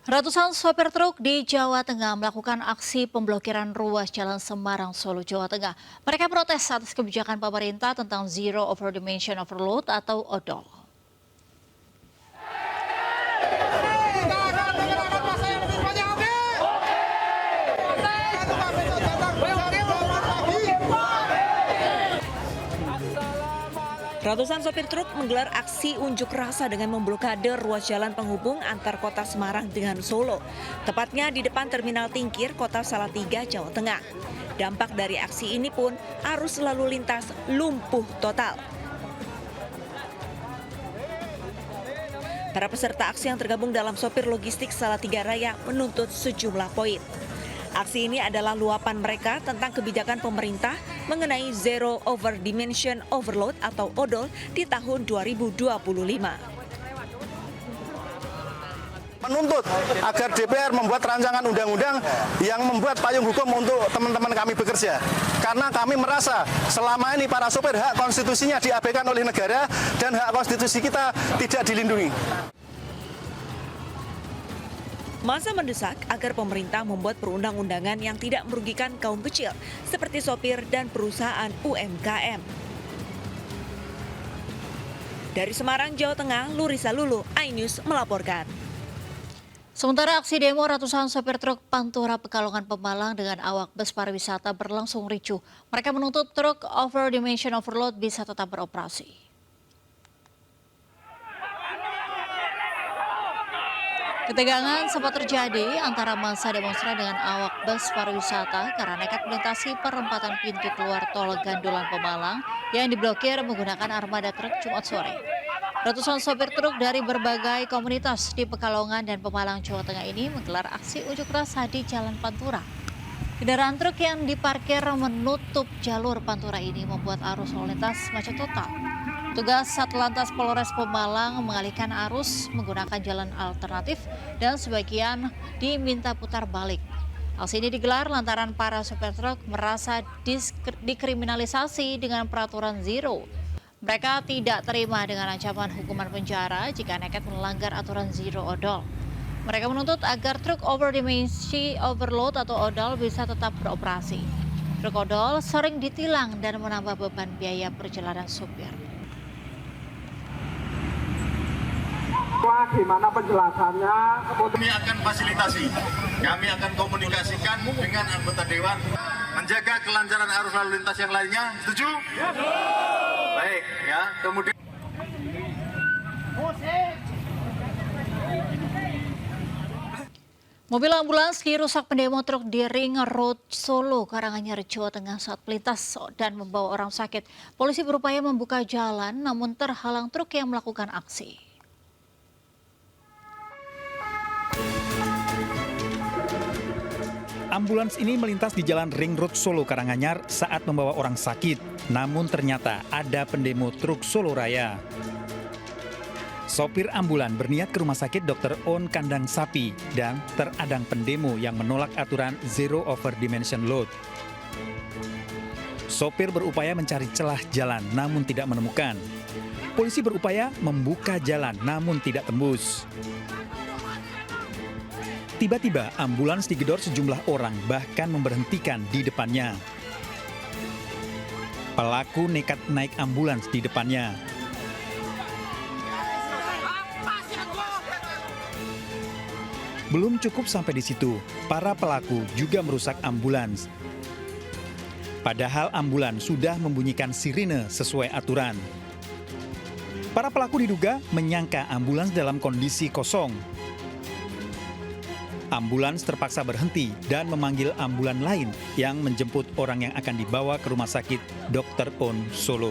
Ratusan sopir truk di Jawa Tengah melakukan aksi pemblokiran ruas Jalan Semarang, Solo, Jawa Tengah. Mereka protes atas kebijakan pemerintah tentang Zero Over Dimension Overload atau ODOL. Ratusan sopir truk menggelar aksi unjuk rasa dengan memblokade ruas jalan penghubung antar kota Semarang dengan Solo, tepatnya di depan Terminal Tingkir, Kota Salatiga, Jawa Tengah. Dampak dari aksi ini pun arus lalu lintas lumpuh total. Para peserta aksi yang tergabung dalam sopir logistik Salatiga Raya menuntut sejumlah poin. Aksi ini adalah luapan mereka tentang kebijakan pemerintah mengenai Zero Over Dimension Overload atau ODOL di tahun 2025. Menuntut agar DPR membuat rancangan undang-undang yang membuat payung hukum untuk teman-teman kami bekerja. Karena kami merasa selama ini para sopir hak konstitusinya diabaikan oleh negara dan hak konstitusi kita tidak dilindungi. Masa mendesak agar pemerintah membuat perundang-undangan yang tidak merugikan kaum kecil seperti sopir dan perusahaan UMKM. Dari Semarang, Jawa Tengah, Lurisa Lulu, iNews melaporkan. Sementara aksi demo ratusan sopir truk Pantura Pekalongan Pemalang dengan awak bus pariwisata berlangsung ricuh. Mereka menuntut truk over dimension overload bisa tetap beroperasi. Ketegangan sempat terjadi antara massa demonstran dengan awak bus pariwisata karena nekat melintasi perempatan pintu keluar tol Gandulan Pemalang yang diblokir menggunakan armada truk Jumat sore. Ratusan sopir truk dari berbagai komunitas di Pekalongan dan Pemalang, Jawa Tengah ini menggelar aksi unjuk rasa di Jalan Pantura. Kendaraan truk yang diparkir menutup jalur Pantura ini membuat arus lalu lintas macet total. Tugas Satlantas Polres Pemalang mengalihkan arus menggunakan jalan alternatif dan sebagian diminta putar balik. Aksi ini digelar lantaran para sopir truk merasa dikriminalisasi dengan peraturan zero. Mereka tidak terima dengan ancaman hukuman penjara jika nekat melanggar aturan zero ODOL. Mereka menuntut agar truk over dimensi overload atau ODOL bisa tetap beroperasi. Truk ODOL sering ditilang dan menambah beban biaya perjalanan supir. Gimana penjelasannya? Kami akan fasilitasi, kami akan komunikasikan dengan anggota Dewan, menjaga kelancaran arus lalu lintas yang lainnya. Setuju? Baik, ya. Kemudian mobil ambulans dirusak pendemo truk di Ring Road Solo, Karanganyar, Jawa Tengah saat melintas dan membawa orang sakit. Polisi berupaya membuka jalan namun terhalang truk yang melakukan aksi. Ambulans ini melintas di Jalan Ring Road Solo, Karanganyar saat membawa orang sakit. Namun ternyata ada pendemo truk Solo Raya. Sopir ambulan berniat ke rumah sakit Dr. On Kandang Sapi dan teradang pendemo yang menolak aturan Zero Over Dimension Load. Sopir berupaya mencari celah jalan namun tidak menemukan. Polisi berupaya membuka jalan namun tidak tembus. Tiba-tiba ambulans digedor sejumlah orang bahkan memberhentikan di depannya. Pelaku nekat naik ambulans di depannya. Belum cukup sampai di situ, para pelaku juga merusak ambulans. Padahal ambulans sudah membunyikan sirine sesuai aturan. Para pelaku diduga menyangka ambulans dalam kondisi kosong. Ambulans terpaksa berhenti dan memanggil ambulan lain yang menjemput orang yang akan dibawa ke rumah sakit Dr. On Solo.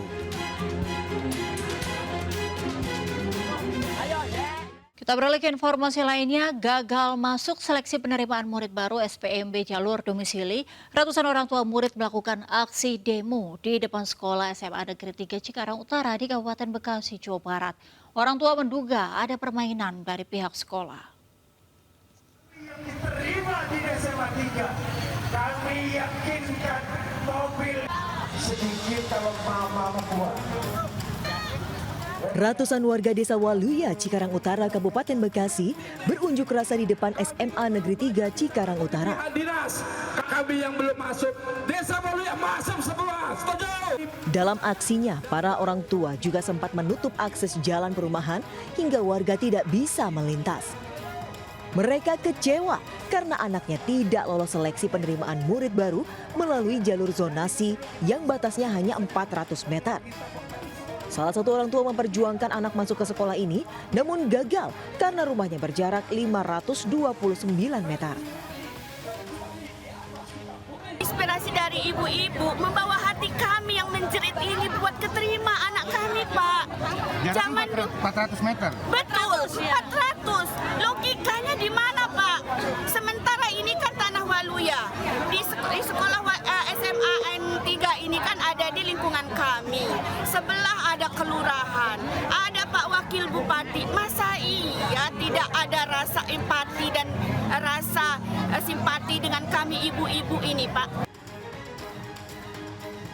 Kita beralih ke informasi lainnya, gagal masuk seleksi penerimaan murid baru SPMB jalur domisili. Ratusan orang tua murid melakukan aksi demo di depan sekolah SMA Negeri 3 Cikarang Utara di Kabupaten Bekasi, Jawa Barat. Orang tua menduga ada permainan dari pihak sekolah. Diterima di SMA 3, kami yakinkan mobil sedikit kalau mama membuat. Ratusan warga desa Waluya, Cikarang Utara, Kabupaten Bekasi berunjuk rasa di depan SMA Negeri 3 Cikarang Utara. Dinas, kami yang belum masuk, desa Waluya masuk semua, setuju? Dalam aksinya, para orang tua juga sempat menutup akses jalan perumahan hingga warga tidak bisa melintas. Mereka kecewa karena anaknya tidak lolos seleksi penerimaan murid baru melalui jalur zonasi yang batasnya hanya 400 meter. Salah satu orang tua memperjuangkan anak masuk ke sekolah ini, namun gagal karena rumahnya berjarak 529 meter. Inspirasi dari ibu-ibu membawa hati kami yang menjerit ini buat keterima anak kami, Pak. Jangan 400 meter. Betul, 400. Logikanya di mana, Pak? Sementara ini kan tanah Waluya. Di sekolah SMA N3 ini kan ada di lingkungan kami. Sebelah ada kelurahan, ada Pak Wakil Bupati. Masa iya tidak ada rasa empati dan rasa simpati dengan kami ibu-ibu ini, Pak?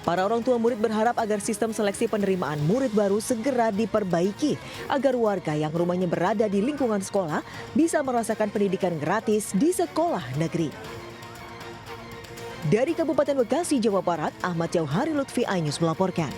Para orang tua murid berharap agar sistem seleksi penerimaan murid baru segera diperbaiki agar warga yang rumahnya berada di lingkungan sekolah bisa merasakan pendidikan gratis di sekolah negeri. Dari Kabupaten Bekasi, Jawa Barat, Ahmad Jauhari Lutfi, iNews melaporkan.